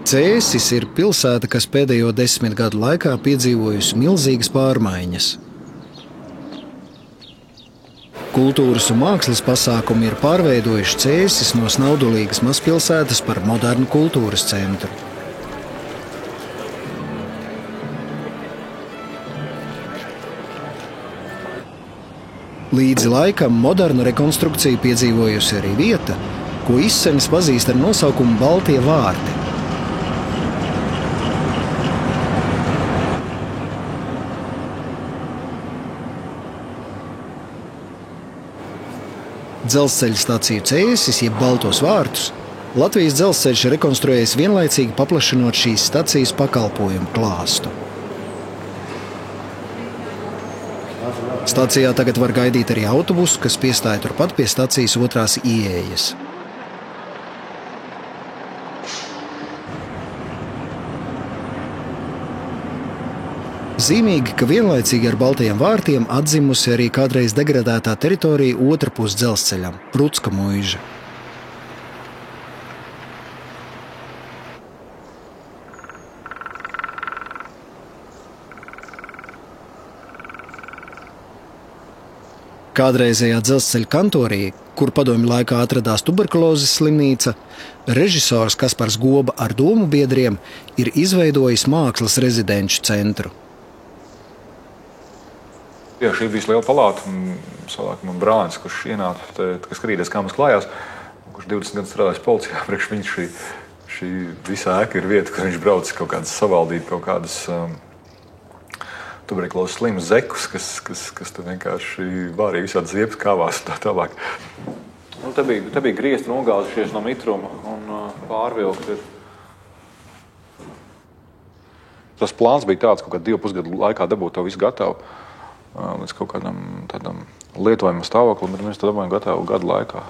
Cēsis ir pilsēta, kas pēdējo 10 gadu laikā piedzīvojusi milzīgas pārmaiņas. Kultūras un mākslas pasākumi ir pārveidojuši Cēsis no snaudulīgas mazpilsētas par modernu kultūras centru. Līdzi laikam modernu rekonstrukciju piedzīvojusi arī vieta, ko izsenis pazīst ar nosaukumu Baltie vārti. Dzelzceļa staciju Cēsis, jeb Baltos vārtus, Latvijas dzelzceļš rekonstruējas vienlaicīgi paplašinot šīs stacijas pakalpojumu klāstu. Stacijā tagad var gaidīt arī autobusu, kas piestāja turpat pie stacijas otrās ieejas. Zīmīgi, ka vienlaicīgi ar Baltajiem vārtiem atzimusi arī kādreiz degradētā teritorija otrpus dzelzceļam – Prutska muiža. Kādreizējā dzelzceļa kantorī, kur padomju laikā atradās tuberkulozes slimnīca, režisors Kaspars Goba ar domu biedriem ir izveidojis mākslas rezidenču centru. Jā, šī bija liela palāta, un savādāk man brālis, kurš ienāca, kas skatīties, kā mums klājās, kurš 20 gadus strādājis policijā, priekš viņš šī visa ēka ir vieta, kur viņš brauc kaut kādas savaldīt, kaut kādas tuberkulozes slimus zekus, kas te vienkārši vārīja visādi ziepes kāvās un tā tālāk. Nu, te bija griezti nogāzušies no mitruma un pārvilkt ir. Tas plāns bija tāds, kaut kā 2,5 gadu laikā dabūt to visu gatavu līdz kaut kādam lietojumam stāvoklim, bet mēs to domājam gatavu gadu laikā.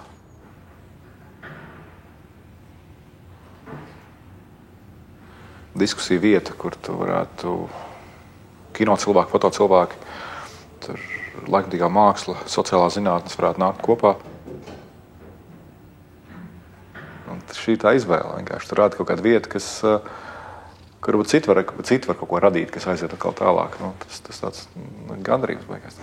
Diskusija vieta, kur tu varētu kino cilvēki, foto cilvēki, tur laikmatīgā māksla, sociālā zinātnes varētu nākt kopā. Un šī tā izvēle vienkārši. Tur rāda kaut kāda vieta, kur varbūt citi var kaut ko radīt, kas aiziet atkal tālāk. Tas tāds gandarījums beigās.